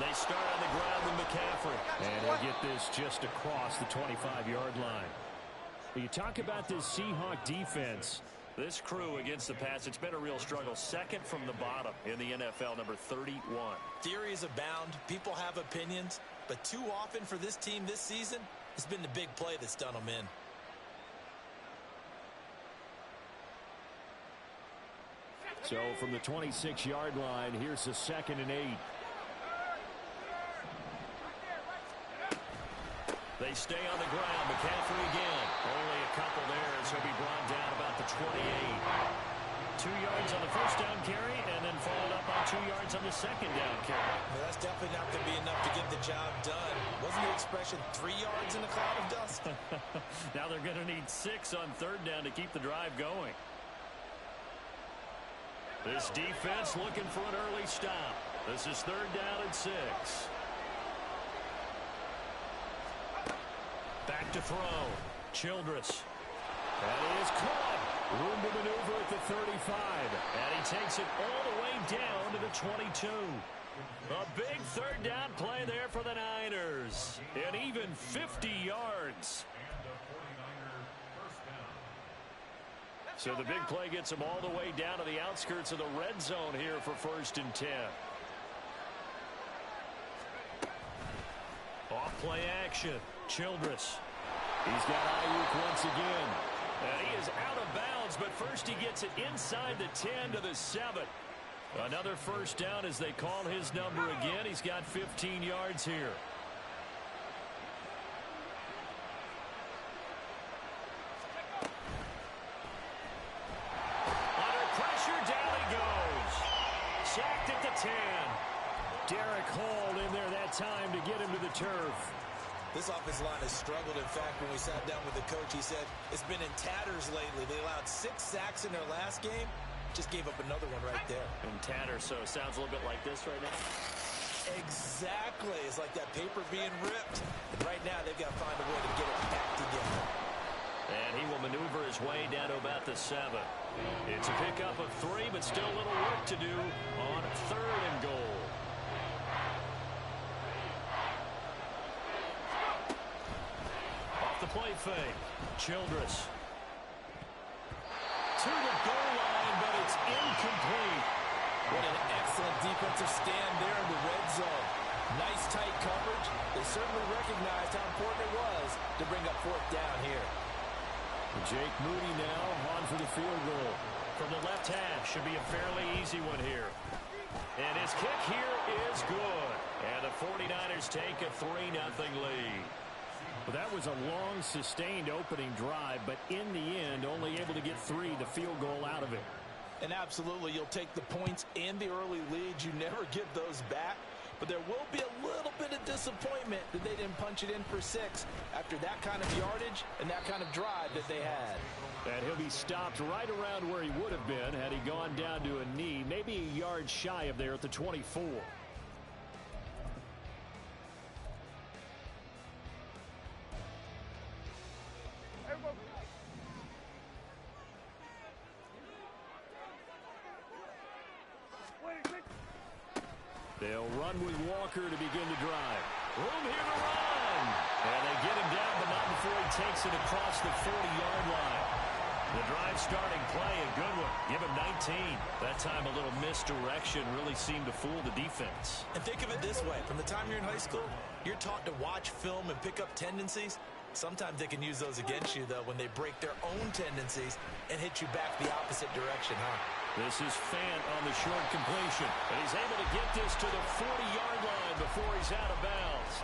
They start on the ground with McCaffrey. And he'll get this just across the 25-yard line. You talk about this Seahawk defense. This crew against the pass, it's been a real struggle. Second from the bottom in the NFL, number 31. Theories abound. People have opinions. But too often for this team this season, it's been the big play that's done them in. So from the 26-yard line, here's the 2nd and 8. They stay on the ground. McCaffrey again. Only a couple there as he'll be brought down about the 28. 2 yards on the first down carry and then followed up on 2 yards on the second down carry. Well, that's definitely not going to be enough to get the job done. Wasn't the expression 3 yards in a cloud of dust? Now they're going to need 6 on third down to keep the drive going. This defense looking for an early stop. This is 3rd down and 6. Back to throw. Childress. That is caught. Room to maneuver at the 35. And he takes it all the way down to the 22. A big 3rd down play there for the Niners. And even 50 yards. So the big play gets him all the way down to the outskirts of the red zone here for 1st and 10. Off play action. Childress. He's got Ayuk once again. And he is out of bounds, but first he gets it inside the 10 to the 7. Another 1st down as they call his number again. He's got 15 yards here. Under pressure, down he goes. Sacked at the 10. Derek Hall in there that time to get him to the turf. This offensive line has struggled. In fact, when we sat down with the coach, he said it's been in tatters lately. They allowed 6 sacks in their last game. Just gave up another one right there. In tatters, so it sounds a little bit like this right now. Exactly. It's like that paper being ripped. And right now, they've got to find a way to get it back together. And he will maneuver his way down to about the 7. It's a pickup of 3, but still a little work to do on 3rd and goal. Off the play fake. Childress. To the goal line, but it's incomplete. What an excellent defensive stand there in the red zone. Nice tight coverage. They certainly recognized how important it was to bring up 4th down here. Jake Moody now on for the field goal. From the left hash, should be a fairly easy one here. And his kick here is good. And the 49ers take a 3-0 lead. Well, that was a long, sustained opening drive, but in the end, only able to get 3, the field goal out of it. And absolutely, you'll take the points and the early leads. You never give those back. But there will be a little bit of disappointment that they didn't punch it in for 6 after that kind of yardage and that kind of drive that they had. And he'll be stopped right around where he would have been had he gone down to a knee, maybe a yard shy of there at the 24. They'll run with Walker to begin the drive. Room here to run. And they get him down, but not before he takes it across the 40-yard line. The drive starting play, a good one. Give him 19. That time a little misdirection really seemed to fool the defense. And think of it this way. From the time you're in high school, you're taught to watch film and pick up tendencies. Sometimes they can use those against you, though, when they break their own tendencies and hit you back the opposite direction, huh? This is Fant on the short completion. And he's able to get this to the 40-yard line before he's out of bounds.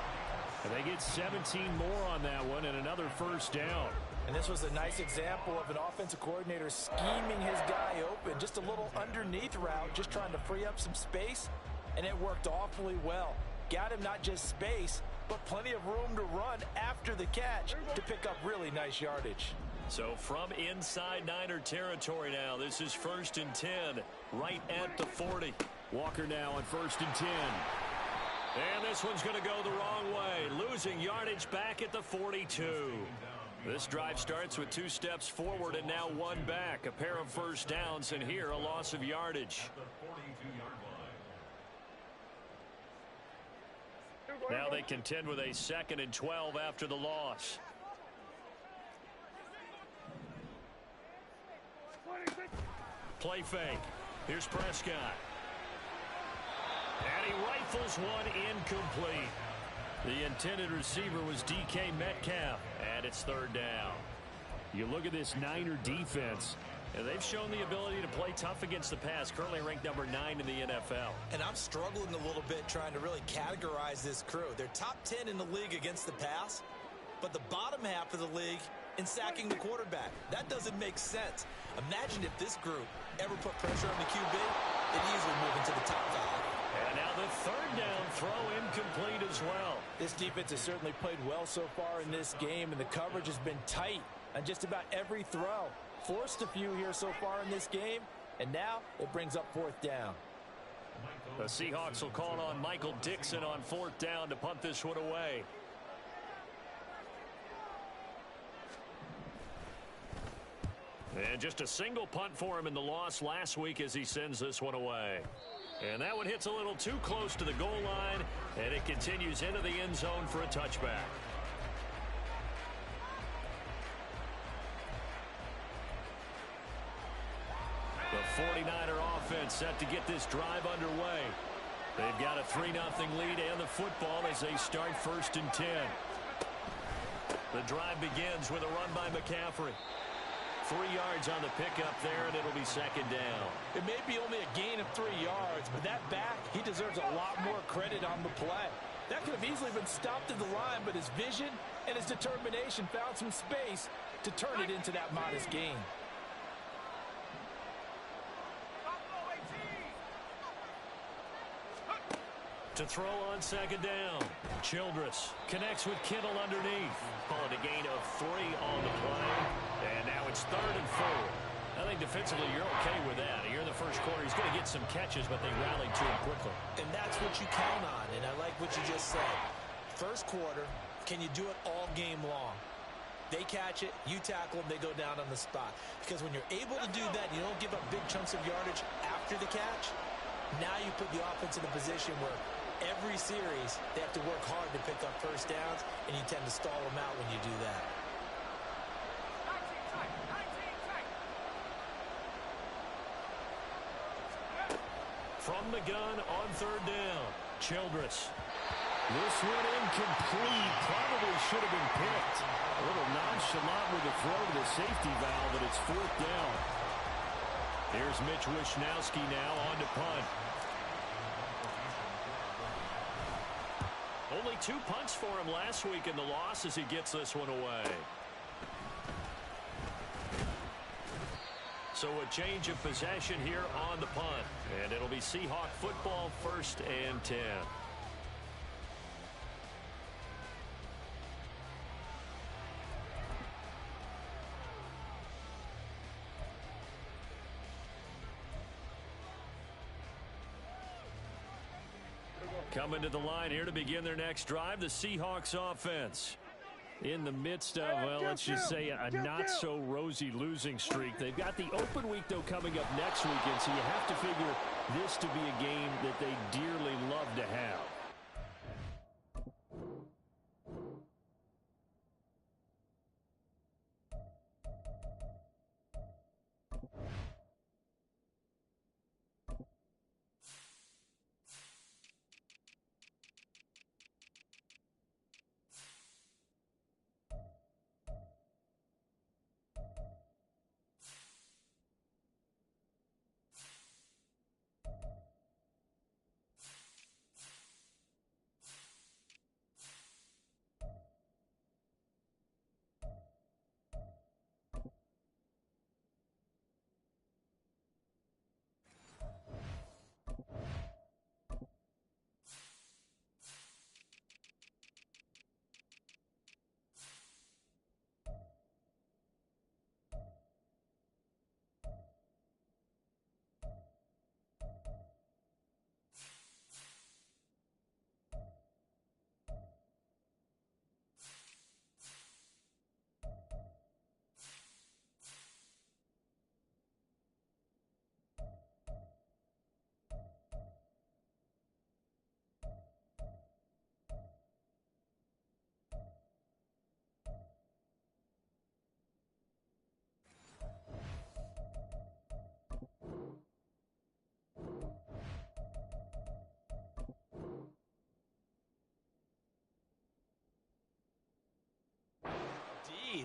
And they get 17 more on that one and another 1st down. And this was a nice example of an offensive coordinator scheming his guy open. Just a little underneath route, just trying to free up some space. And it worked awfully well. Got him not just space, but plenty of room to run after the catch to pick up really nice yardage. So from inside Niner territory now, this is 1st and 10, right at the 40. Walker now on 1st and 10. And this one's going to go the wrong way, losing yardage back at the 42. This drive starts with 2 steps forward and now 1 back. A pair of 1st downs, and here a loss of yardage. Now they contend with a 2nd and 12 after the loss. Play fake. Here's Prescott. And he rifles one incomplete. The intended receiver was DK Metcalf, and it's 3rd down. You look at this Niner defense, and they've shown the ability to play tough against the pass, currently ranked number 9 in the NFL. And I'm struggling a little bit trying to really categorize this crew. They're top 10 in the league against the pass, but the bottom half of the league in sacking the quarterback. That doesn't make sense. Imagine if this group ever put pressure on the QB, they'd easily move into the top 5. And now the 3rd down throw incomplete as well. This defense has certainly played well so far in this game, and the coverage has been tight on just about every throw. Forced a few here so far in this game, and now it brings up 4th down. The Seahawks will call on Michael Dixon on 4th down to punt this one away. And just a single punt for him in the loss last week as he sends this one away. And that one hits a little too close to the goal line, and it continues into the end zone for a touchback. The 49er offense set to get this drive underway. They've got a 3-0 lead and the football as they start 1st and 10. The drive begins with a run by McCaffrey. 3 yards on the pickup there, and it'll be 2nd down. It may be only a gain of 3 yards, but that back, he deserves a lot more credit on the play. That could have easily been stopped at the line, but his vision and his determination found some space to turn it into that modest gain. To throw on 2nd down. Childress connects with Kittle underneath. Call it a gain of 3 on the play. And now it's 3rd and 4. I think defensively you're okay with that. Here in the first quarter, he's going to get some catches, but they rallied to him quickly. And that's what you count on, and I like what you just said. First quarter, can you do it all game long? They catch it, you tackle them, they go down on the spot. Because when you're able to do that, you don't give up big chunks of yardage after the catch. Now you put the offense in a position where every series they have to work hard to pick up 1st downs, and you tend to stall them out when you do that. From the gun on 3rd down, Childress. This one incomplete. Probably should have been picked. A little nonchalant with the throw to the safety valve, but it's 4th down. Here's Mitch Wishnowski now on to punt. Only 2 punts for him last week in the loss as he gets this one away. So a change of possession here on the punt. And it'll be Seahawk football, 1st and 10. Coming to the line here to begin their next drive, the Seahawks offense. In the midst of, well, let's just say a not-so-rosy losing streak. They've got the open week, though, coming up next weekend, so you have to figure this to be a game that they dearly love to have.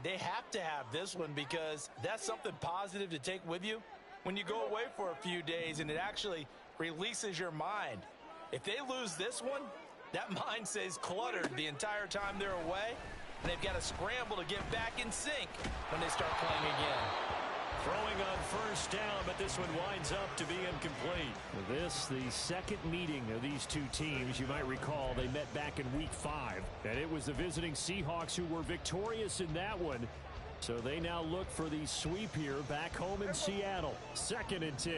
they have to have this one because that's something positive to take with you when you go away for a few days, and it actually releases your mind. If they lose this one, that mind stays cluttered the entire time they're away, and they've got to scramble to get back in sync when they start playing again. Throwing on first down, but this one winds up to be incomplete. This, the second meeting of these two teams. You might recall they met back in Week 5, and it was the visiting Seahawks who were victorious in that one. So they now look for the sweep here back home in Seattle. 2nd and 10.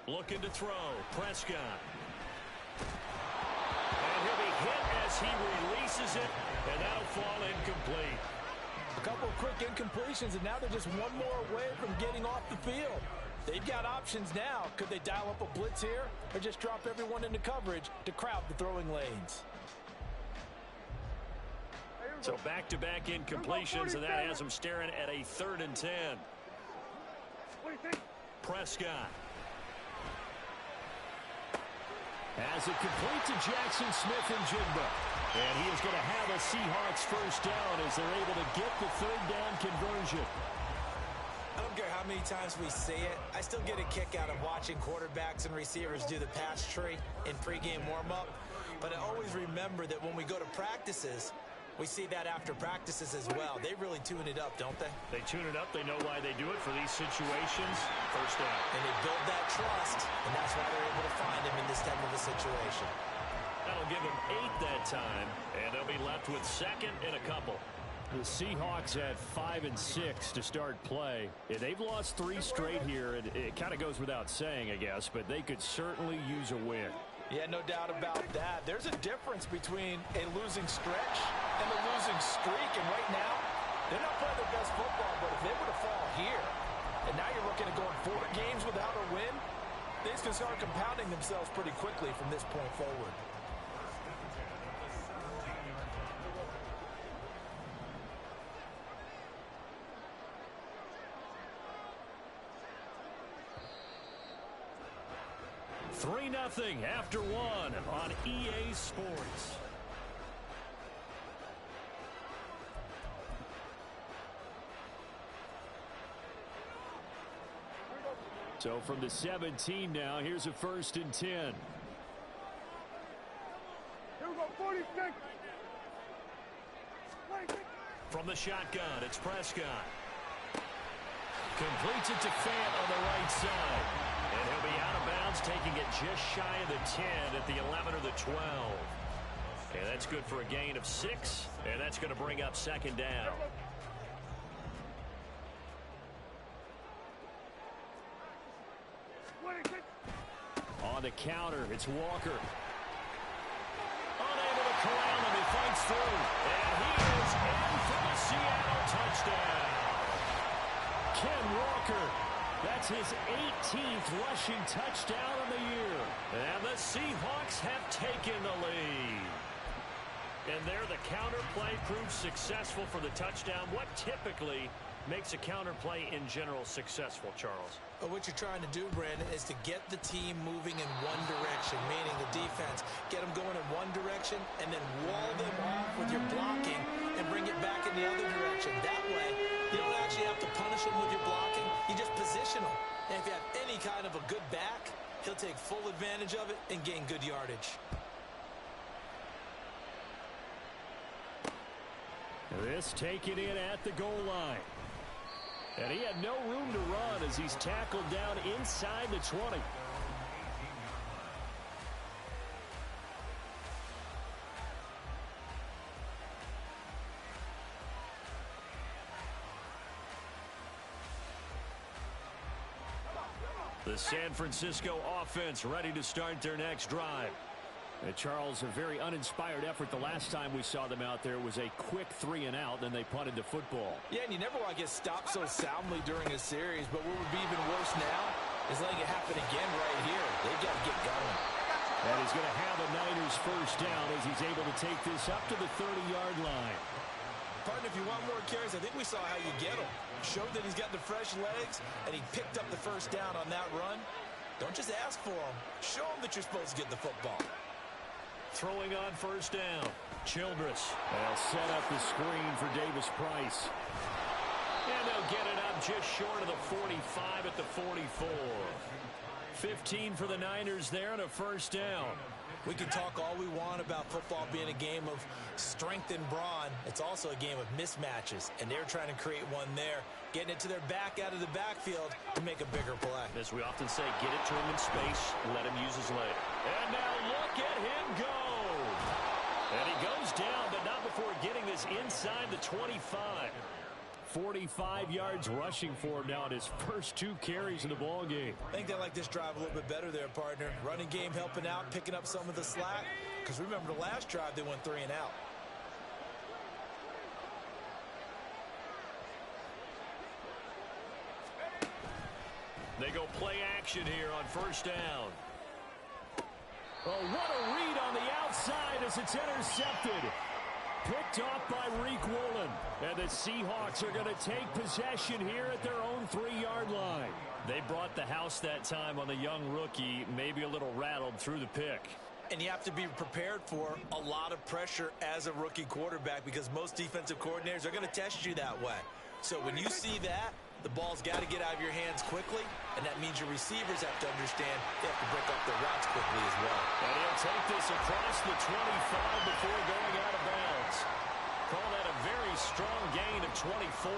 Looking to throw. Prescott. And he'll be hit as he releases it, and that'll fall incomplete. A couple of quick incompletions, and now they're just one more away from getting off the field. They've got options now. Could they dial up a blitz here or just drop everyone into coverage to crowd the throwing lanes? So back-to-back incompletions, and that has them staring at a 3rd and 10. Prescott. As it complete to Jackson Smith-Njigba. And he is going to have a Seahawks first down as they're able to get the 3rd down conversion. I don't care how many times we see it. I still get a kick out of watching quarterbacks and receivers do the pass tree in pregame warm-up. But I always remember that when we go to practices, we see that after practices as well. They really tune it up, don't they? They tune it up. They know why they do it for these situations. First down. And they build that trust, and that's why they're able to find him in this type of a situation. That'll give them 8 that time, and they'll be left with 2nd and a couple. The Seahawks had 5 and 6 to start play. Yeah, they've lost 3 straight here, and it kind of goes without saying, I guess, but they could certainly use a win. Yeah, no doubt about that. There's a difference between a losing stretch and a losing streak, and right now, they're not playing their best football, but if they were to fall here, and now you're looking at going 4 games without a win, things can start compounding themselves pretty quickly from this point forward. Three 3-0 after 1 on EA Sports. So from the 17 now, here's a 1st and 10. Here we go, 46. From the shotgun, it's Prescott. Completes it to Fant on the right side. And he'll be out of bounds, taking it just shy of the 10 at the 11 or the 12. And that's good for a gain of 6. And that's going to bring up 2nd down. On the counter, it's Walker. Unable to corral him, he fights through. And he is in for the Seattle touchdown. Ken Walker, that's his 18th rushing touchdown of the year. And the Seahawks have taken the lead. And there the counter play proves successful for the touchdown. What typically makes a counter play in general successful, Charles? But what you're trying to do, Brandon, is to get the team moving in one direction, meaning the defense. Get them going in one direction and then wall them off with your blocking and bring it back in the other direction. That way, you don't actually have to punish them with your blocking. You just position them. And if you have any kind of a good back, he'll take full advantage of it and gain good yardage. This taken in at the goal line. And he had no room to run as he's tackled down inside the 20. The San Francisco offense ready to start their next drive. Charles, a very uninspired effort. The last time we saw them out there was a quick 3-and-out, then they punted the football. Yeah, and you never want to get stopped so soundly during a series, but what would be even worse now is letting it happen again right here. They've got to get going. And he's going to have a Niners first down as he's able to take this up to the 30-yard line. Partner, if you want more carries, I think we saw how you get him. Showed that he's got the fresh legs, and he picked up the first down on that run. Don't just ask for him. Show him that you're supposed to get the football. throwing on first down. Childress. They'll set up the screen for Davis Price. And they'll get it up just short of the 45 at the 44. 15 for the Niners there and a first down. We can talk all we want about football being a game of strength and brawn. It's also a game of mismatches, and they're trying to create one there, getting it to their back out of the backfield to make a bigger play. As we often say, get it to him in space, let him use his leg. And now look at him go. And he goes down, but not before getting this inside the 25. 45 yards rushing for him now in his first 2 carries in the ballgame. I think they like this drive a little bit better there, partner. Running game helping out, picking up some of the slack. Because remember, the last drive, they went 3 and out. They go play action here on first down. Oh, what a read on the outside as it's intercepted. Picked off by Reek Woolen. And the Seahawks are going to take possession here at their own 3-yard line. They brought the house that time on the young rookie, maybe a little rattled through the pick. And you have to be prepared for a lot of pressure as a rookie quarterback because most defensive coordinators are going to test you that way. So when you see that, the ball's got to get out of your hands quickly, and that means your receivers have to understand they have to break up their routes quickly as well. And he'll take this across the 25 before going out of bounds. Call that a very strong gain of 24.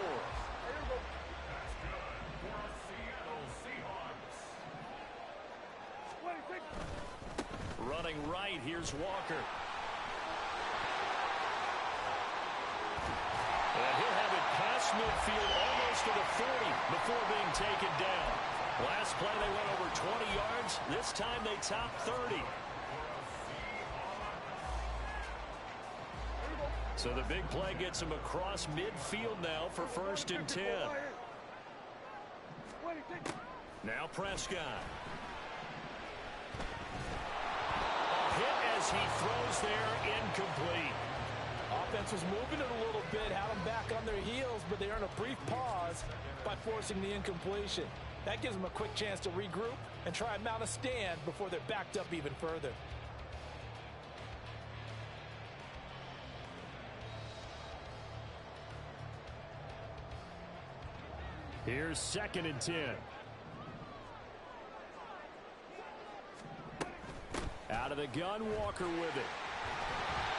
Running right, here's Walker. And he'll have it past midfield almost to the 40 before being taken down. Last play they went over 20 yards. This time they top 30. So the big play gets him across midfield now for first and 10. Now Prescott. A hit as he throws there, incomplete. Offense was moving it a little bit, had them back on their heels, but they earned a brief pause by forcing the incompletion. That gives them a quick chance to regroup and try and mount a stand before they're backed up even further. Here's 2nd and 10. Out of the gun, Walker with it.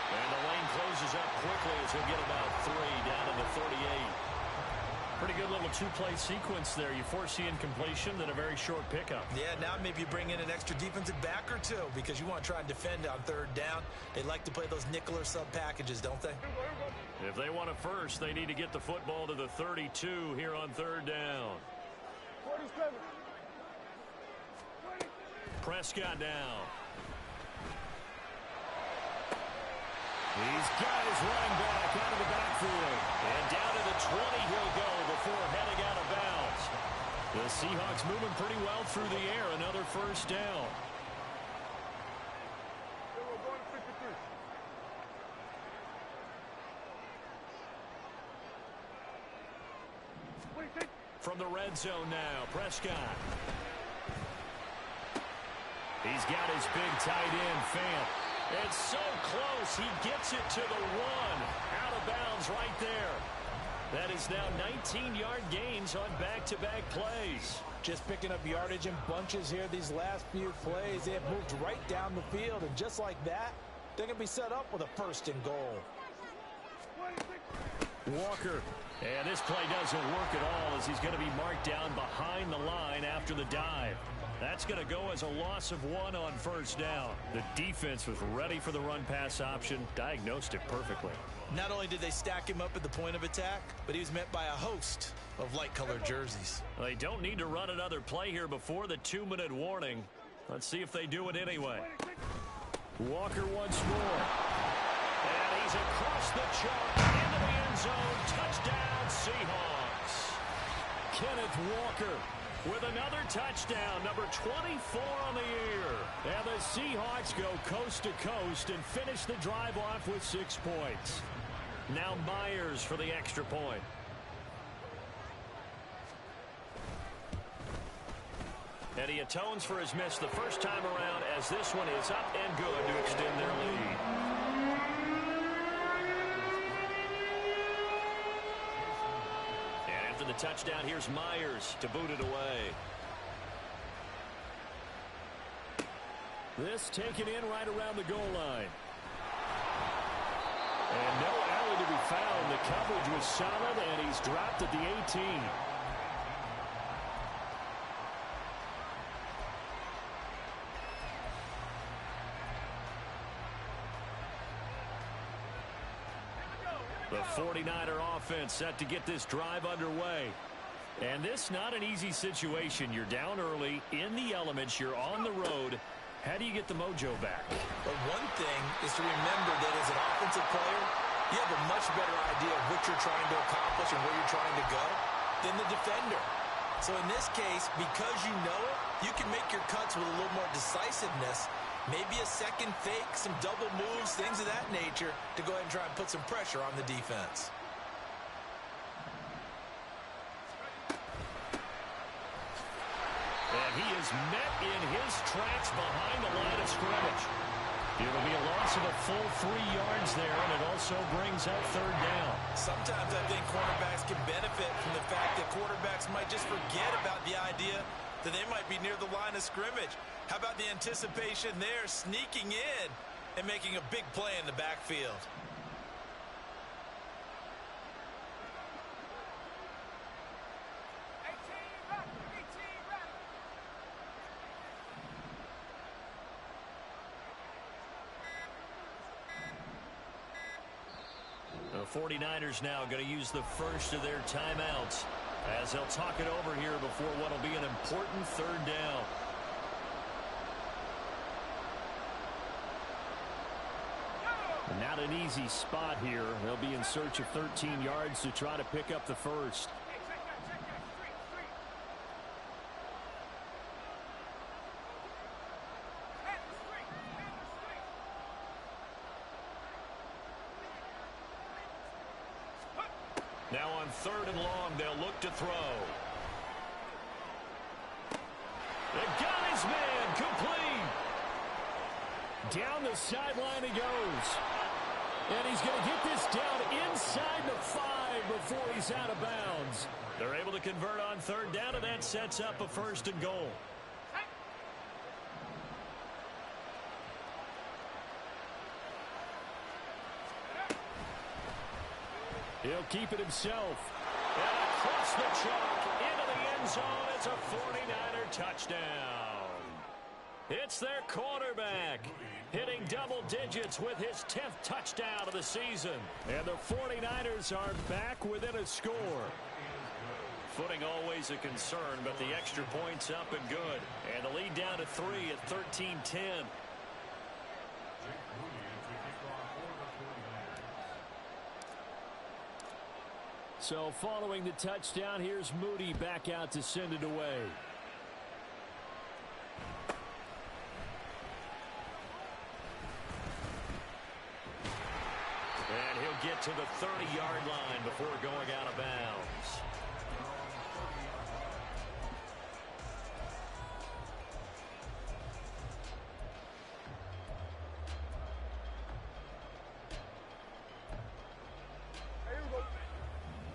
And the lane closes up quickly as he'll get about 3 down to the 38. Pretty good little 2-play sequence there. You force the incompletion, then a very short pickup. Yeah, now maybe you bring in an extra defensive back or 2 because you want to try and defend on 3rd down. They like to play those nickel or sub packages, don't they? If they want it first, they need to get the football to the 32 here on 3rd down. 47. Prescott down. He's got his running back out of the backfield. And down to the 20 he'll go before heading out of bounds. The Seahawks moving pretty well through the air. Another first down. From the red zone now, Prescott. He's got his big tight end, Fant. It's so close, he gets it to the 1. Out of bounds right there. That is now 19-yard gains on back-to-back plays. Just picking up yardage in bunches here these last few plays. They have moved right down the field, and just like that, they're going to be set up with a 1st and goal. Walker. And this play doesn't work at all as he's going to be marked down behind the line after the dive. That's going to go as a loss of 1 on first down. The defense was ready for the run-pass option, diagnosed it perfectly. Not only did they stack him up at the point of attack, but he was met by a host of light-colored jerseys. They don't need to run another play here before the 2-minute warning. Let's see if they do it anyway. Walker once more. And he's across the chalk into the end zone. Touchdown, Seahawks. Kenneth Walker with another touchdown, number 24 on the year. And the Seahawks go coast to coast and finish the drive off with 6 points. Now Myers for the extra point. And he atones for his miss the first time around as this one is up and good to extend their lead. And after the touchdown, here's Myers to boot it away. This taken in right around the goal line. And no alley to be found. The coverage was solid, and he's dropped at the 18. The 49er offense set to get this drive underway. And this not an easy situation. You're down early, in the elements, you're on the road. How do you get the mojo back? But one thing is to remember that as an offensive player, you have a much better idea of what you're trying to accomplish and where you're trying to go than the defender. So in this case, because you know it, you can make your cuts with a little more decisiveness. Maybe a second fake, some double moves, things of that nature to go ahead and try and put some pressure on the defense. And he is met in his tracks behind the line of scrimmage. It'll be a loss of a full 3 yards there, and it also brings up third down. Sometimes I think cornerbacks can benefit from the fact that quarterbacks might just forget about the idea that they might be near the line of scrimmage. How about the anticipation there, sneaking in and making a big play in the backfield? The 49ers now going to use the first of their timeouts as they'll talk it over here before what will be an important third down. Not an easy spot here. They'll be in search of 13 yards to try to pick up the first. Now on third and long, they'll look to throw. They got his man, complete. Down the sideline he goes. And he's going to get this down inside the 5 before he's out of bounds. They're able to convert on third down, and that sets up a first and goal. He'll keep it himself. And across the chalk into the end zone. It's a 49er touchdown. It's their quarterback hitting double digits with his 10th touchdown of the season. And the 49ers are back within a score. Footing always a concern, but the extra point's up and good. And the lead down to 3 at 13-10. So following the touchdown, here's Moody back out to send it away. And he'll get to the 30-yard line before going out of bounds.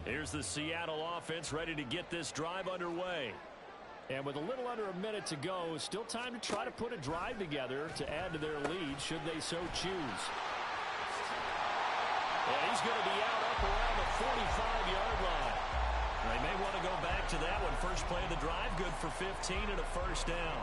Here's the Seattle offense ready to get this drive underway. And with a little under a minute to go, still time to try to put a drive together to add to their lead should they so choose. And he's going to be out up around the 45-yard line. They may want to go back to that one. First play of the drive, good for 15 and a first down.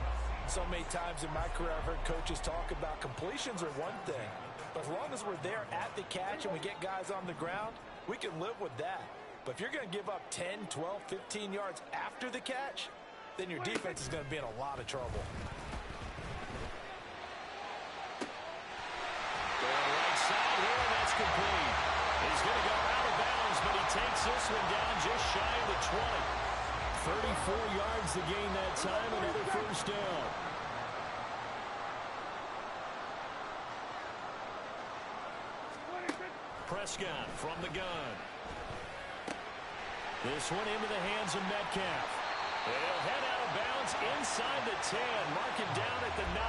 So many times in my career I've heard coaches talk about completions are one thing. But as long as we're there at the catch and we get guys on the ground, we can live with that. But if you're going to give up 10, 12, 15 yards after the catch, then your defense is going to be in a lot of trouble. Going right side here, and that's complete. He's going to go out of bounds, but he takes this one down just shy of the 20. 34 yards to gain that time, another first down. Prescott from the gun. This one into the hands of Metcalf. He'll head out of bounds inside the 10. Mark it down at the 9.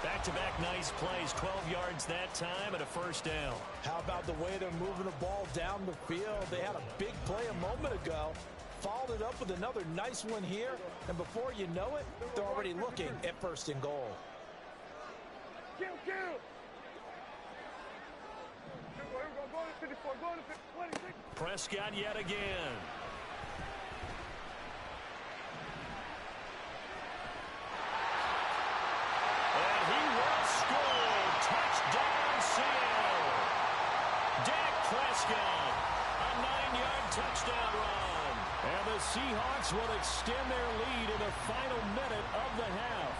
Back-to-back nice plays. 12 yards that time and a first down. How about the way they're moving the ball down the field? They had a big play a moment ago. Followed it up with another nice one here. And before you know it, they're already looking at first and goal. Prescott yet again. And he will score. Touchdown, Seattle. Dak Prescott, a 9-yard touchdown run. And the Seahawks will extend their lead in the final minute of the half.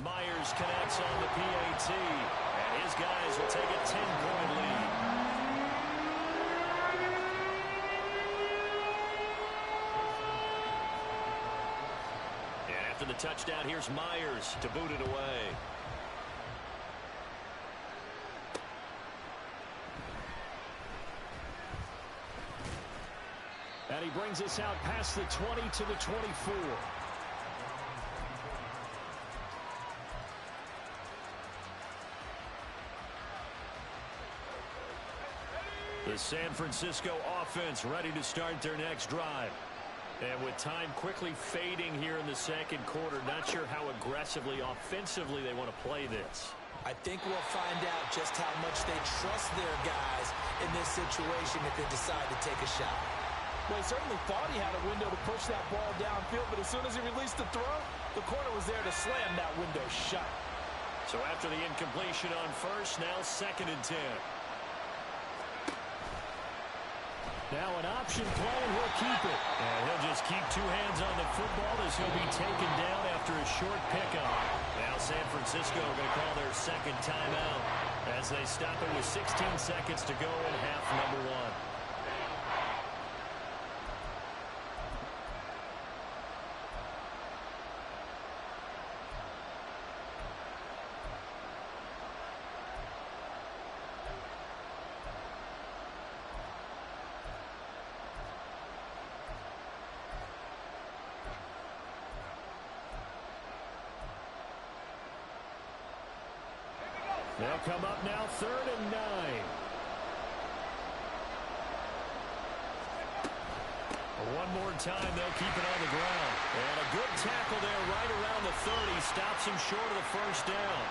Myers connects on the PAT, and his guys will take a 10-point lead. And after the touchdown, here's Myers to boot it away. And he brings us out past the 20 to the 24. The San Francisco offense ready to start their next drive. And with time quickly fading here in the second quarter, not sure how aggressively, offensively they want to play this. I think we'll find out just how much they trust their guys in this situation if they decide to take a shot. Well, he certainly thought he had a window to push that ball downfield, but as soon as he released the throw, the corner was there to slam that window shut. So after the incompletion on first, now 2nd and 10. Now an option play, and he'll keep it. And he'll just keep two hands on the football as he'll be taken down after a short pickup. Now San Francisco going to call their second timeout as they stop it with 16 seconds to go in half number 1. They'll come up now 3rd and 9. One more time, they'll keep it on the ground. And a good tackle there right around the 30. Stops him short of the first down.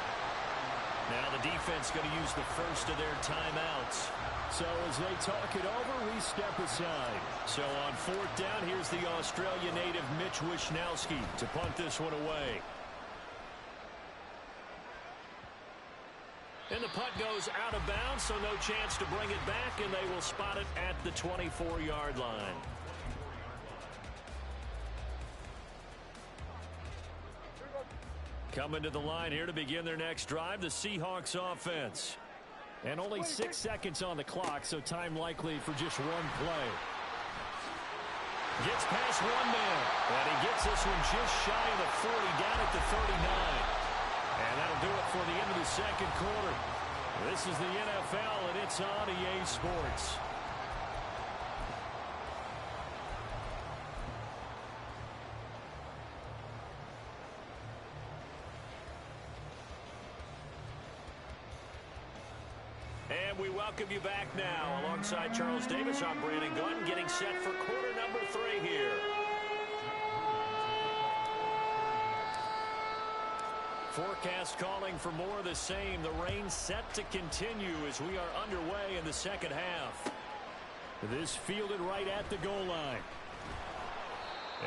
Now the defense going to use the first of their timeouts. So as they talk it over, we step aside. So on 4th down, here's the Australia native Mitch Wishnowsky to punt this one away. And the punt goes out of bounds, so no chance to bring it back, and they will spot it at the 24-yard line. Coming to the line here to begin their next drive, the Seahawks offense. And only 6 seconds on the clock, so time likely for just one play. Gets past one man, and he gets this one just shy of the 40, down at the 39. And that'll do it for the end of the second quarter. This is the NFL, and it's on EA Sports. And we welcome you back now. Alongside Charles Davis, I'm Brandon Gunn, getting set for quarter number 3 here. Forecast calling for more of the same. The rain set to continue as we are underway in the second half. This fielded right at the goal line.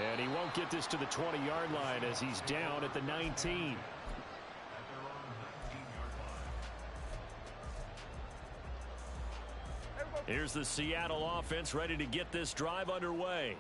And he won't get this to the 20-yard line as he's down at the 19. Here's the Seattle offense ready to get this drive underway.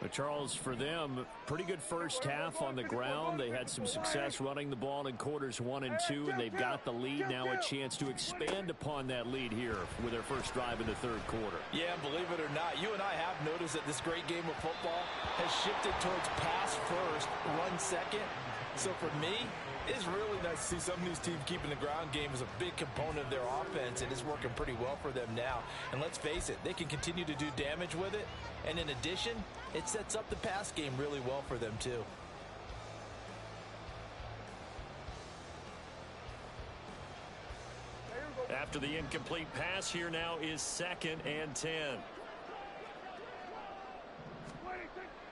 But Charles, for them, pretty good first half on the ground. They had some success running the ball in quarters 1 and 2, and they've got the lead now, a chance to expand upon that lead here with their first drive in the third quarter. Yeah, believe it or not, you and I have noticed that this great game of football has shifted towards pass first, run second. So for me, It's really nice to see some of these teams keeping the ground game as a big component of their offense, and it's working pretty well for them now. And let's face it, they can continue to do damage with it. And in addition, it sets up the pass game really well for them too. After the incomplete pass, here now is 2nd and 10.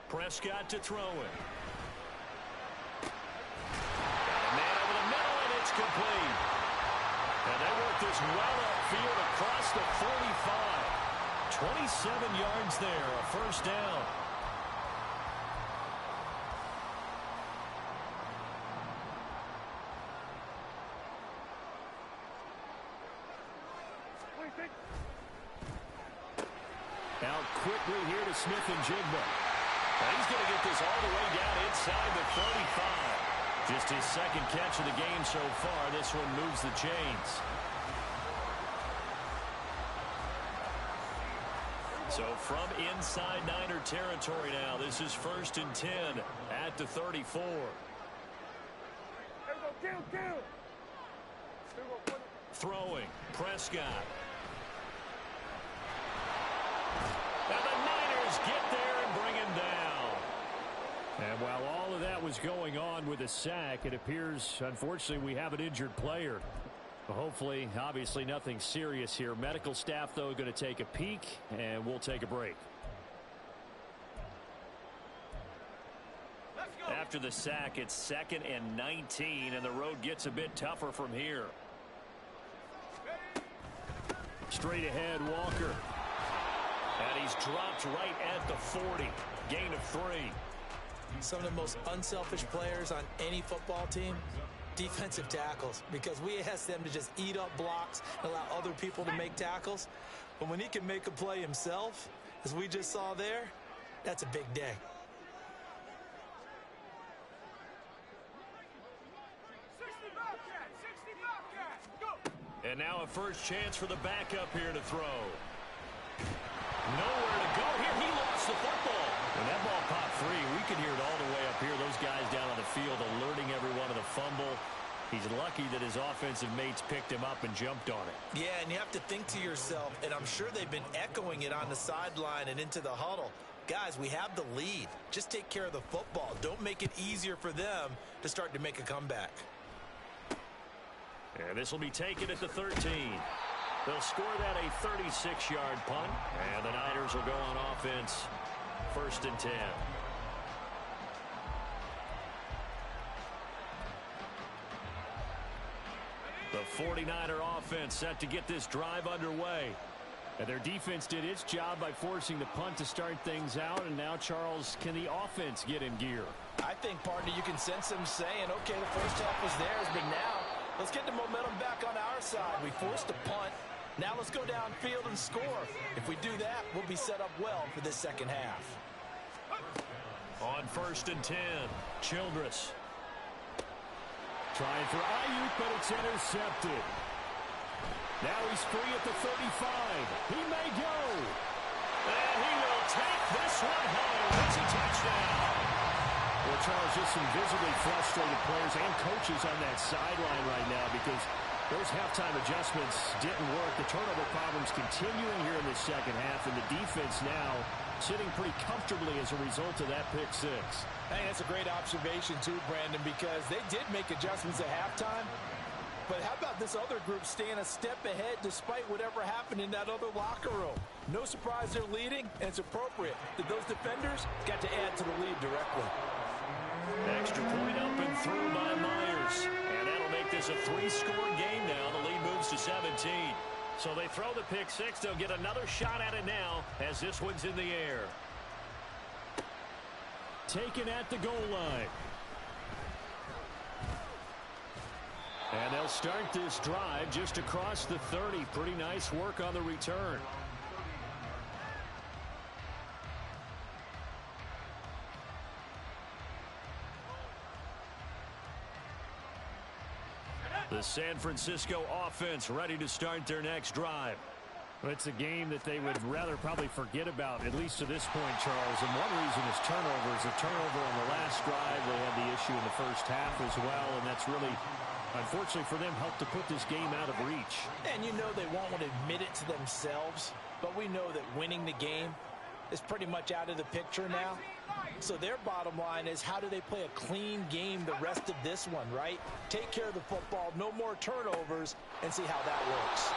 Prescott to throw it. Man over the middle, and it's complete. And they work this well upfield across the 45. 27 yards there, a first down. Out quickly here to Smith-Njigba. And he's going to get this all the way down inside the 35. Just his 2nd catch of the game so far. This one moves the chains. So from inside Niner territory now, this is 1st and 10 at the 34. Throwing, Prescott. And the Niners get there and bring him down. And while all of that was going on with a sack, it appears, unfortunately, we have an injured player. Hopefully, obviously, nothing serious here. Medical staff, though, going to take a peek, and we'll take a break. After the sack, it's 2nd and 19, and the road gets a bit tougher from here. Straight ahead, Walker. And he's dropped right at the 40. Gain of 3. Some of the most unselfish players on any football team, defensive tackles, because we ask them to just eat up blocks and allow other people to make tackles. But when he can make a play himself, as we just saw there, that's a big day. And now a first chance for the backup here to throw. Nowhere to go here. He lost the football. When that ball popped free, we could hear it all the way up here. Those guys down on the field alerting everyone of the fumble. He's lucky that his offensive mates picked him up and jumped on it. Yeah, and you have to think to yourself, and I'm sure they've been echoing it on the sideline and into the huddle. Guys, we have the lead. Just take care of the football. Don't make it easier for them to start to make a comeback. And this will be taken at the 13. They'll score that a 36-yard punt, and the Niners will go on offense 1st and 10. The 49er offense set to get this drive underway. And their defense did its job by forcing the punt to start things out, and now, Charles, can the offense get in gear? I think, partner, you can sense them saying, okay, the first half was theirs, but now let's get the momentum back on our side. We forced a punt. Now let's go downfield and score. If we do that, we'll be set up well for this second half. On 1st and 10, Childress. Trying for Ayuk, but it's intercepted. Now he's free at the 35. He may go. And he will take this one home. It's a touchdown. Well, Charles, just some visibly frustrated players and coaches on that sideline right now because those halftime adjustments didn't work. The turnover problems continuing here in the second half, and the defense now sitting pretty comfortably as a result of that pick six. Hey, that's a great observation too, Brandon, because they did make adjustments at halftime. But how about this other group staying a step ahead despite whatever happened in that other locker room? No surprise they're leading, and it's appropriate that those defenders got to add to the lead directly. Extra point up and through by Myers. And that'll make this a 3-score game now. The lead moves to 17. So they throw the pick six. They'll get another shot at it now as this one's in the air. Taken at the goal line. And they'll start this drive just across the 30. Pretty nice work on the return. The San Francisco offense ready to start their next drive. Well, it's a game that they would rather probably forget about, at least to this point, Charles. And one reason is turnovers. A turnover on the last drive. They had the issue in the first half as well, and that's really, unfortunately for them, helped to put this game out of reach. And you know they won't want to admit it to themselves, but we know that winning the game is pretty much out of the picture now. So their bottom line is, how do they play a clean game the rest of this one, right? Take care of the football, no more turnovers, and see how that works.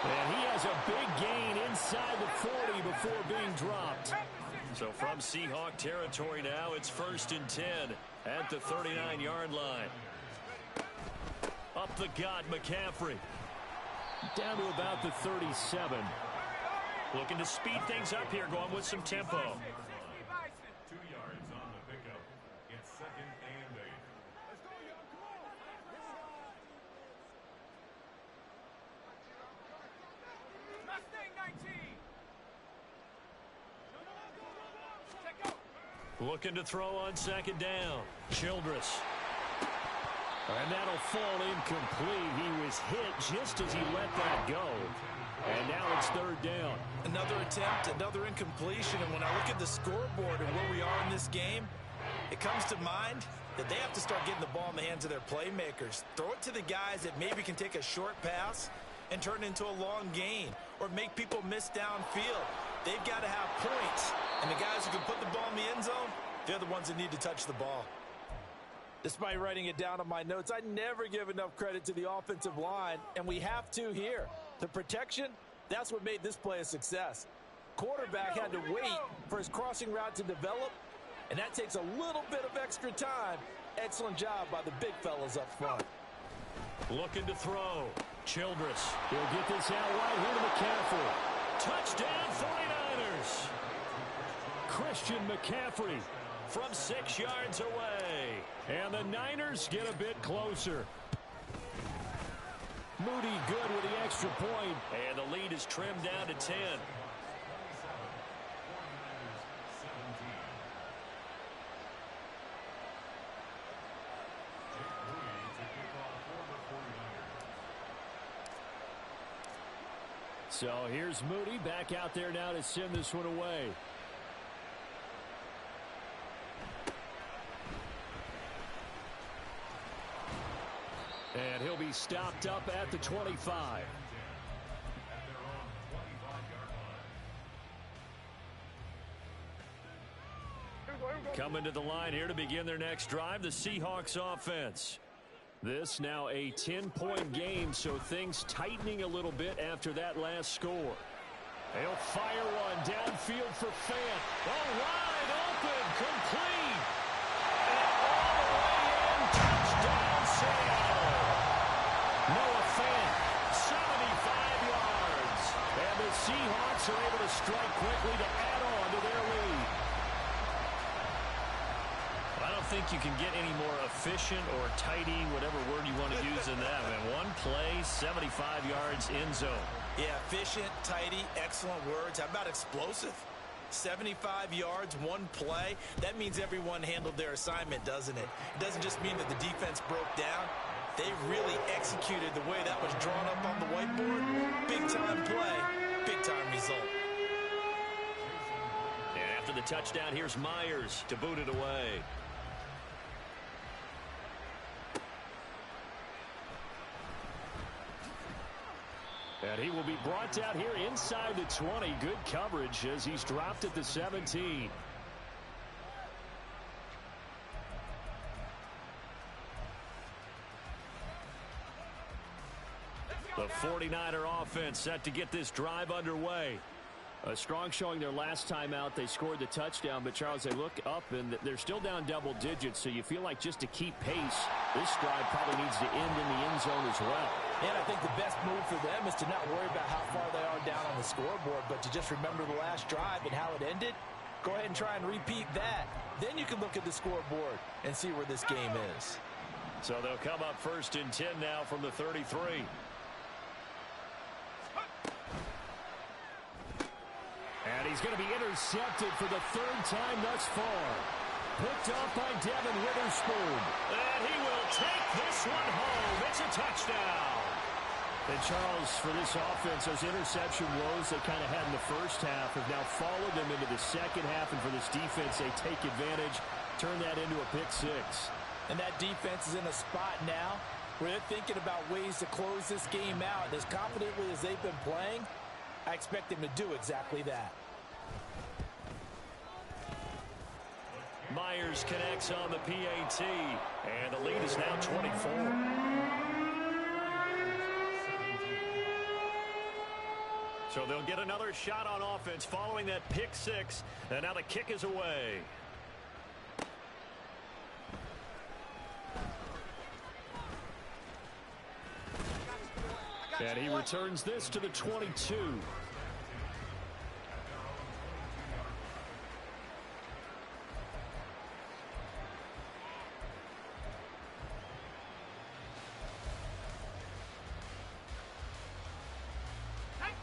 And he has a big gain inside the 40 before being dropped. So from Seahawk territory now, it's 1st and 10 at the 39-yard line. Up the gut, McCaffrey. Down to about the 37. Looking to speed things up here, going with some tempo. 2 yards on the pickup. It's 2nd and 8. Let's go, young. Come on. Mustang 19. Looking to throw on 2nd down. Childress. And that'll fall incomplete. He was hit just as he let that go. And now it's 3rd down. Another attempt, another incompletion. And when I look at the scoreboard and where we are in this game, it comes to mind that they have to start getting the ball in the hands of their playmakers. Throw it to the guys that maybe can take a short pass and turn it into a long gain or make people miss downfield. They've got to have points. And the guys who can put the ball in the end zone, they're the ones that need to touch the ball. Despite writing it down on my notes, I never give enough credit to the offensive line, and we have to here. The protection, that's what made this play a success. Quarterback had to wait for his crossing route to develop, and that takes a little bit of extra time. Excellent job by the big fellas up front. Looking to throw. Childress. He'll get this out wide here to McCaffrey. Touchdown 49ers. Christian McCaffrey. From 6 yards away. And the Niners get a bit closer. Moody good with the extra point. And the lead is trimmed down to 10. So here's Moody back out there now to send this one away. And he'll be stopped up at the 25. Coming to the line here to begin their next drive, the Seahawks offense. This now a 10-point game, so things tightening a little bit after that last score. They'll fire one downfield for Fant. Oh, wide open, complete. And all the way in, touchdown Seattle. Noah Fant, 75 yards. and the Seahawks are able to strike quickly to add on to their lead. I don't think you can get any more efficient or tidy, whatever word you want to use in that. Man, one play, 75 yards in zone. Yeah, efficient, tidy, excellent words. How about explosive? 75 yards, one play. That means everyone handled their assignment, doesn't it? It doesn't just mean that the defense broke down. They really executed the way that was drawn up on the whiteboard. Big-time play, big-time result. And after the touchdown, here's Myers to boot it away. And he will be brought out here inside the 20. Good coverage as he's dropped at the 17. The 49er offense set to get this drive underway. A strong showing their last time out. They scored the touchdown, but Charles, they look up and they're still down double digits, so you feel like just to keep pace, this drive probably needs to end in the end zone as well. And I think the best move for them is to not worry about how far they are down on the scoreboard, but to just remember the last drive and how it ended. Go ahead and try and repeat that. Then you can look at the scoreboard and see where this game is. So they'll come up 1st and 10 now from the 33. And he's going to be intercepted for the 3rd time thus far. Picked off by Devin Witherspoon. And he will take this one home. It's a touchdown. And Charles, for this offense, those interception woes they kind of had in the first half have now followed them into the second half. And for this defense, they take advantage, turn that into a pick six. And that defense is in a spot now where they're thinking about ways to close this game out. As confidently as they've been playing, I expect them to do exactly that. Myers connects on the PAT, and the lead is now 24. So they'll get another shot on offense following that pick six, and now the kick is away. And he returns this to the 22.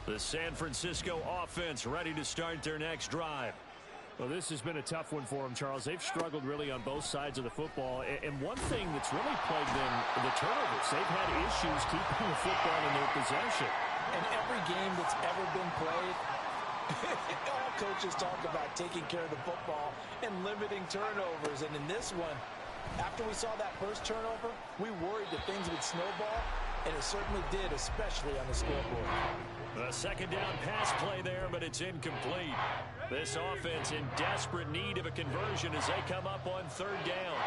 The San Francisco offense ready to start their next drive. Well, this has been a tough one for them, Charles. They've struggled really on both sides of the football. And one thing that's really plagued them, the turnovers. They've had issues keeping the football in their possession. In every game that's ever been played, all coaches talk about taking care of the football and limiting turnovers. And in this one, after we saw that first turnover, we worried that things would snowball, and it certainly did, especially on the scoreboard. A second down pass play there, but it's incomplete. This offense in desperate need of a conversion as they come up on third down.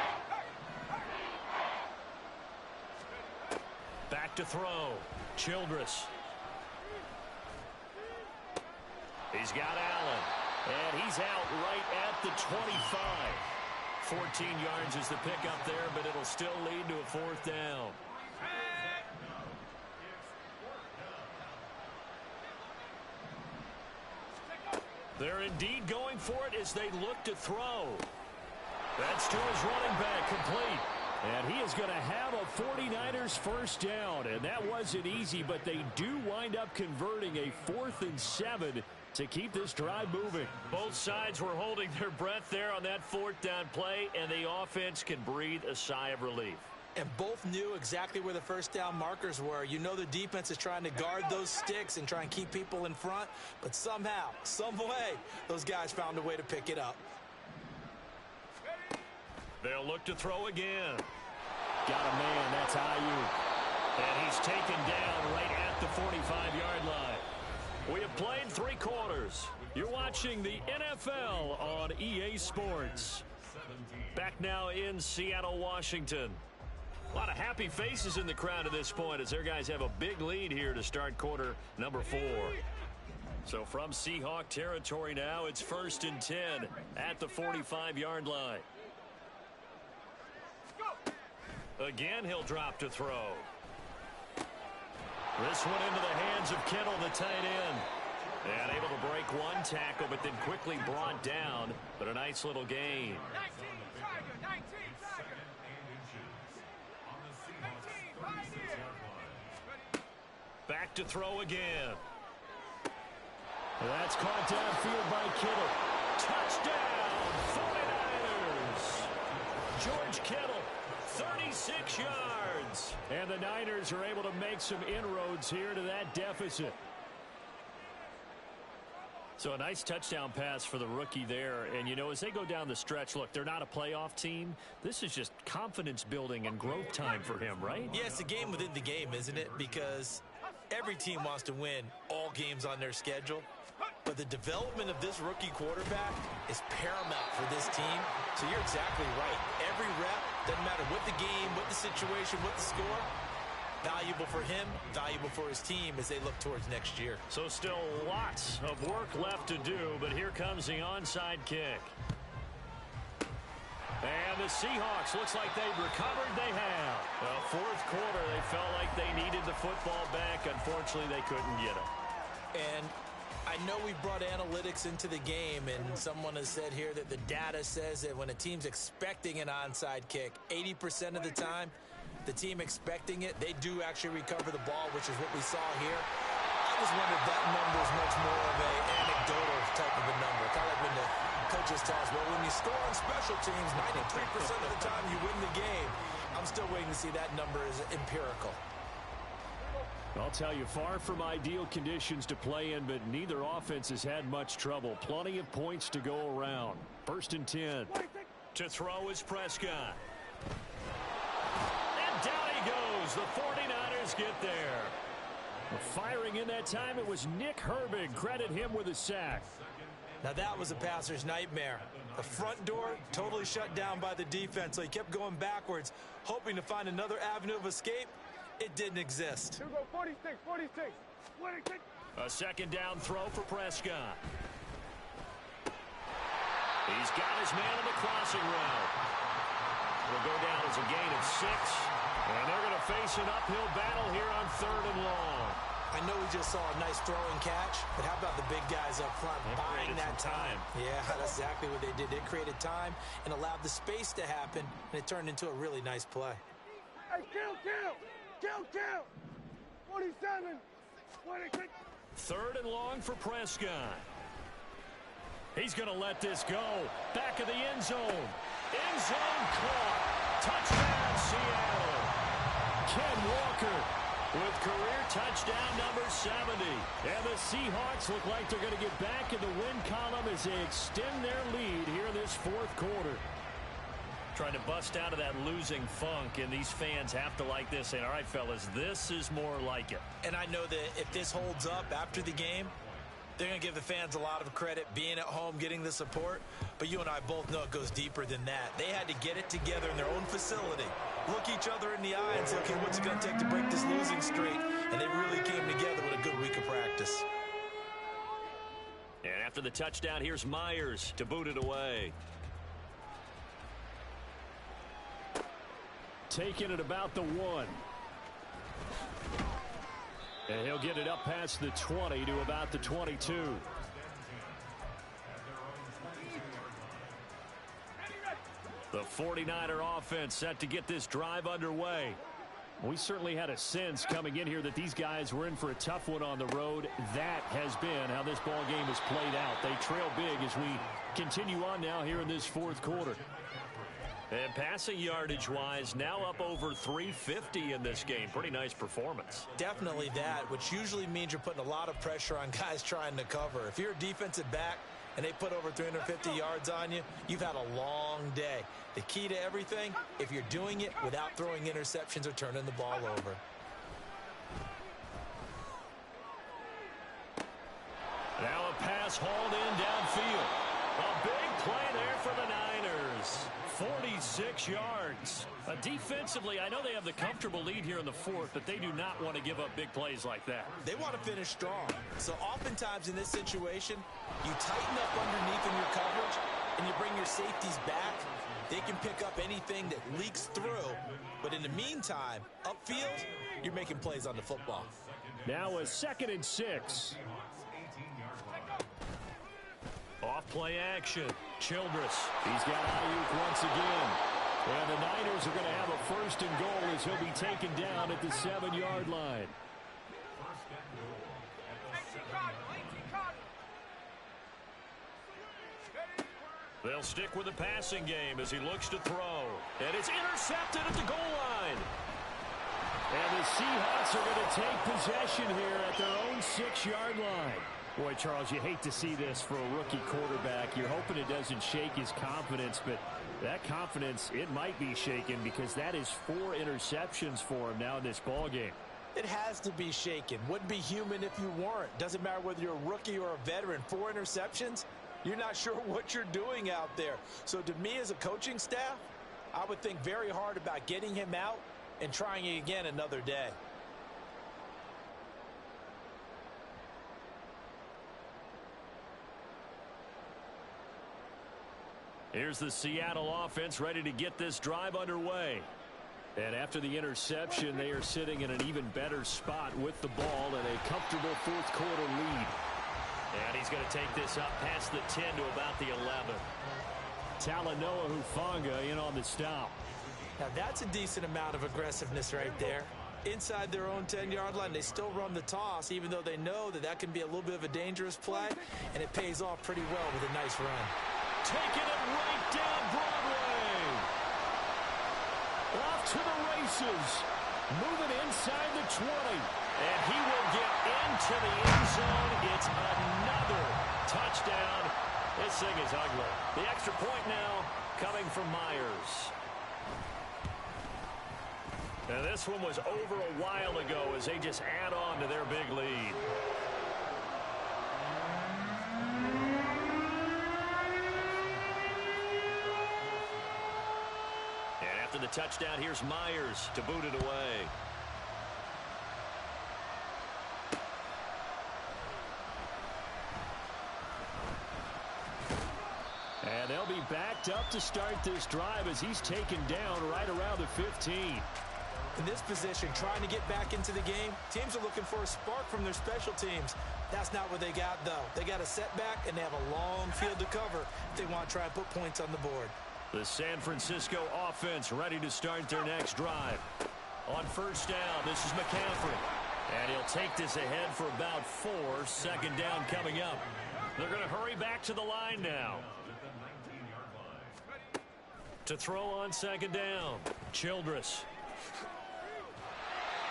Back to throw. Childress. He's got Allen. And he's out right at the 25. 14 yards is the pickup there, but it'll still lead to a fourth down. They're indeed going for it as they look to throw. That's to his running back, complete. And he is going to have a 49ers first down. And that wasn't easy, but they do wind up converting a 4th and 7 to keep this drive moving. Both sides were holding their breath there on that fourth down play, and the offense can breathe a sigh of relief. And both knew exactly where the first down markers were. You know the defense is trying to guard those sticks and try and keep people in front, but somehow, some way, those guys found a way to pick it up. They'll look to throw again. Got a man, that's Ayuk. And he's taken down right at the 45-yard line. We have played 3 quarters. You're watching the NFL on EA Sports. Back now in Seattle, Washington. A lot of happy faces in the crowd at this point as their guys have a big lead here to start quarter number 4. So from Seahawk territory now, it's 1st and 10 at the 45-yard line. Again, he'll drop to throw. This one into the hands of Kittle, the tight end. And able to break one tackle, but then quickly brought down. But a nice little gain. Back to throw again. That's caught downfield by Kittle. Touchdown, 49ers. George Kittle, 36 yards. And the Niners are able to make some inroads here to that deficit. So a nice touchdown pass for the rookie there. And, you know, as they go down the stretch, look, they're not a playoff team. This is just confidence building and growth time for him, right? Yeah, it's a game within the game, isn't it? Because every team wants to win all games on their schedule. But the development of this rookie quarterback is paramount for this team. So you're exactly right. Every rep, doesn't matter what the game, what the situation, what the score, valuable for him, valuable for his team as they look towards next year. So still lots of work left to do, but here comes the onside kick. And the Seahawks, looks like they've recovered. They have. Well, fourth quarter, they felt like they needed the football back. Unfortunately, they couldn't get it. And I know we brought analytics into the game, and someone has said here that the data says that when a team's expecting an onside kick, 80% of the time, the team expecting it, they do actually recover the ball, which is what we saw here. I just wonder if that number is much more of an anecdotal type of a number. Kind of like when the coaches tell us, well, when you score on special teams, 93% of the time you win the game. I'm still waiting to see that number is empirical. I'll tell you, far from ideal conditions to play in, but neither offense has had much trouble. Plenty of points to go around. 1st and 10. To throw is Prescott. And down he goes. The 49ers get there. Firing in that time, it was Nick Herbig. Credit him with a sack. Now that was a passer's nightmare. The front door totally shut down by the defense, so he kept going backwards, hoping to find another avenue of escape. It didn't exist. Here we go, 46, 46. 46. A 2nd down throw for Prescott. He's got his man on the crossing route. Will go down as a gain of 6. And they're going to face an uphill battle here on 3rd and long. I know we just saw a nice throwing catch, but how about the big guys up front buying that time? Yeah, that's exactly what they did. They created time and allowed the space to happen, and it turned into a really nice play. Hey, kill! 47, 26. 3rd and long for Prescott. He's going to let this go. Back of the end zone. End zone caught. Touchdown, Seattle. Ken Walker with career touchdown number 70. And the Seahawks look like they're going to get back in the win column as they extend their lead here in this 4th quarter. Trying to bust out of that losing funk, and these fans have to like this. And all right, fellas, this is more like it. And I know that if this holds up after the game, they're going to give the fans a lot of credit, being at home, getting the support. But you and I both know it goes deeper than that. They had to get it together in their own facility, look each other in the eye and say, okay, what's it going to take to break this losing streak? And they really came together with a good week of practice. And after the touchdown, here's Myers to boot it away. Taking it about the 1. And he'll get it up past the 20 to about the 22. The 49er offense set to get this drive underway. We certainly had a sense coming in here that these guys were in for a tough one on the road. That has been how this ball game has played out. They trail big as we continue on now here in this 4th quarter. And passing yardage-wise, now up over 350 in this game. Pretty nice performance. Definitely that, which usually means you're putting a lot of pressure on guys trying to cover. If you're a defensive back and they put over 350 yards on you, you've had a long day. The key to everything, if you're doing it without throwing interceptions or turning the ball over. Now a pass hauled in downfield. A big play there for the Niners. 46 yards. Defensively, I know they have the comfortable lead here in the 4th, but they do not want to give up big plays like that. They want to finish strong. So oftentimes in this situation, you tighten up underneath in your coverage and you bring your safeties back. They can pick up anything that leaks through. But in the meantime, upfield, you're making plays on the football. Now a 2nd and 6. Off play action. Childress. He's got Ayuk once again. And the Niners are going to have a 1st and goal as he'll be taken down at the 7-yard line. They'll stick with the passing game as he looks to throw. And it's intercepted at the goal line. And the Seahawks are going to take possession here at their own 6-yard line. Boy, Charles, you hate to see this for a rookie quarterback. You're hoping it doesn't shake his confidence, but that confidence, it might be shaken because that is 4 interceptions for him now in this ballgame. It has to be shaken. Wouldn't be human if you weren't. Doesn't matter whether you're a rookie or a veteran. 4 interceptions, you're not sure what you're doing out there. So to me as a coaching staff, I would think very hard about getting him out and trying it again another day. Here's the Seattle offense ready to get this drive underway. And after the interception, they are sitting in an even better spot with the ball and a comfortable 4th quarter lead. And he's going to take this up past the 10 to about the 11. Talanoa Hufanga in on the stop. Now that's a decent amount of aggressiveness right there. Inside their own 10-yard line, they still run the toss, even though they know that that can be a little bit of a dangerous play, and it pays off pretty well with a nice run. Taking it right down Broadway. Off to the races. Moving inside the 20. And he will get into the end zone. It's another touchdown. This thing is ugly. The extra point now coming from Myers. Now this one was over a while ago as they just add on to their big lead. And after the touchdown, here's Myers to boot it away. And they'll be backed up to start this drive as he's taken down right around the 15. In this position, trying to get back into the game, teams are looking for a spark from their special teams. That's not what they got, though. They got a setback, and they have a long field to cover if they want to try and put points on the board. The San Francisco offense ready to start their next drive. On first down, this is McCaffrey. And he'll take this ahead for about 4. Second down coming up. They're going to hurry back to the line now. To throw on second down, Childress.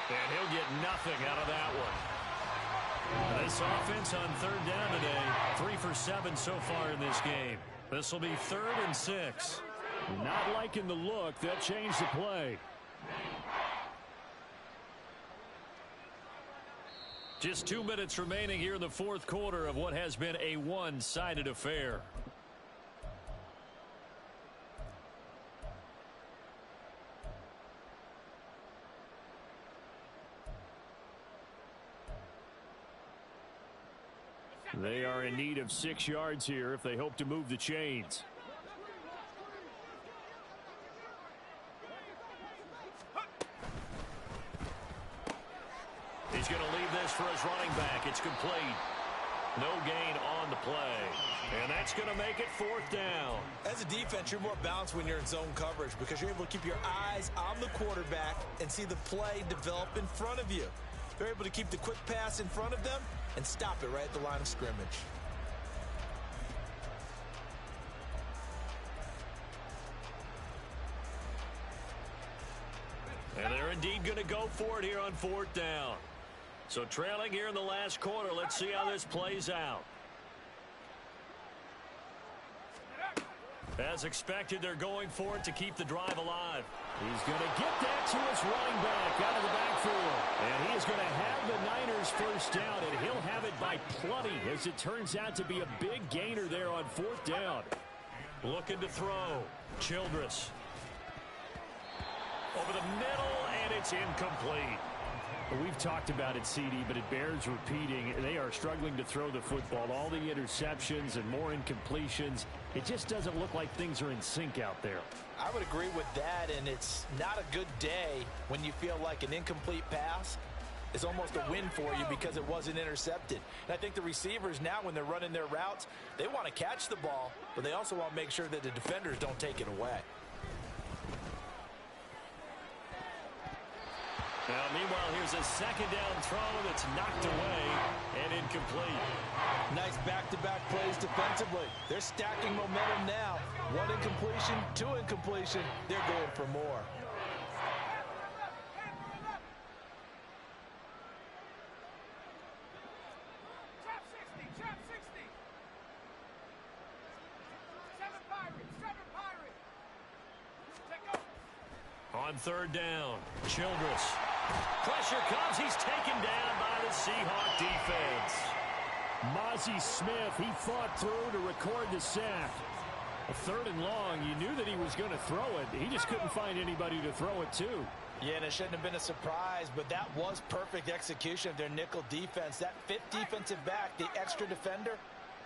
And he'll get nothing out of that one. This offense on third down today, 3 for 7 so far in this game. This will be 3rd and 6. Not liking the look. They'll change the play. Just 2 minutes remaining here in the fourth quarter of what has been a one-sided affair. They are in need of 6 yards here if they hope to move the chains. He's going to leave this for his running back. It's complete. No gain on the play. And that's going to make it 4th down. As a defense, you're more balanced when you're in zone coverage because you're able to keep your eyes on the quarterback and see the play develop in front of you. They're able to keep the quick pass in front of them and stop it right at the line of scrimmage. And they're indeed going to go for it here on 4th down. So trailing here in the last quarter, let's see how this plays out. As expected, they're going for it to keep the drive alive. He's going to get that to his running back out of the backfield. And he is going to have the Niners first down, and he'll have it by plenty as it turns out to be a big gainer there on 4th down. Looking to throw. Childress. Over the middle, and it's incomplete. We've talked about it, CD, but it bears repeating. They are struggling to throw the football. All the interceptions and more incompletions. It just doesn't look like things are in sync out there. I would agree with that, and it's not a good day when you feel like an incomplete pass is almost a win for you because it wasn't intercepted. And I think the receivers now, when they're running their routes, they want to catch the ball, but they also want to make sure that the defenders don't take it away. Now, meanwhile, here's a second down throw that's knocked away and incomplete. Nice back-to-back plays defensively. They're stacking momentum now. 1 incompletion, 2 incompletion. They're going for more. On 3rd down, Childress. Pressure comes. He's taken down by the Seahawks defense. Mozzie Smith, he fought through to record the sack. A 3rd and long, you knew that he was going to throw it. He just couldn't find anybody to throw it to. Yeah, and it shouldn't have been a surprise, but that was perfect execution of their nickel defense. That 5th defensive back, the extra defender,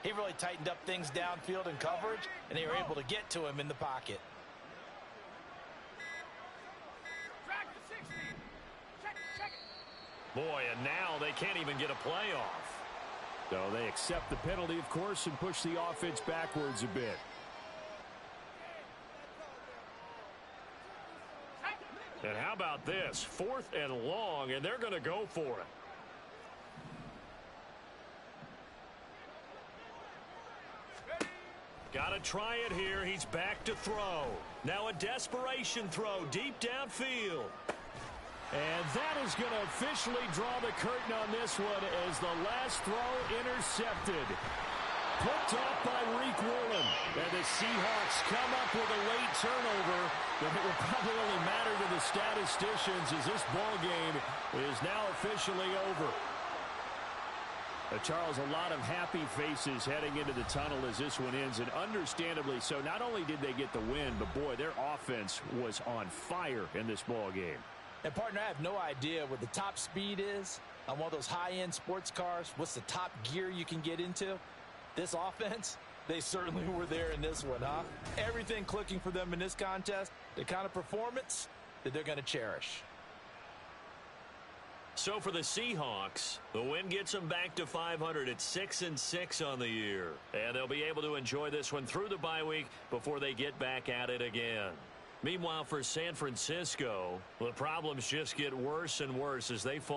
he really tightened up things downfield in coverage, and they were able to get to him in the pocket. Boy, and now they can't even get a play off. So they accept the penalty, of course, and push the offense backwards a bit. And how about this? 4th and long, and they're going to go for it. Got to try it here. He's back to throw. Now a desperation throw deep downfield. And that is going to officially draw the curtain on this one as the last throw intercepted. Picked off by Reek Woolen. And the Seahawks come up with a late turnover, but it will probably only matter to the statisticians as this ball game is now officially over. Charles, a lot of happy faces heading into the tunnel as this one ends, and understandably so. Not only did they get the win, but boy, their offense was on fire in this ball game. And partner, I have no idea what the top speed is on one of those high-end sports cars. What's the top gear you can get into? This offense, they certainly were there in this one, huh? Everything clicking for them in this contest, the kind of performance that they're going to cherish. So for the Seahawks, the win gets them back to 500 at 6-6 on the year. And they'll be able to enjoy this one through the bye week before they get back at it again. Meanwhile, for San Francisco, the problems just get worse and worse as they fall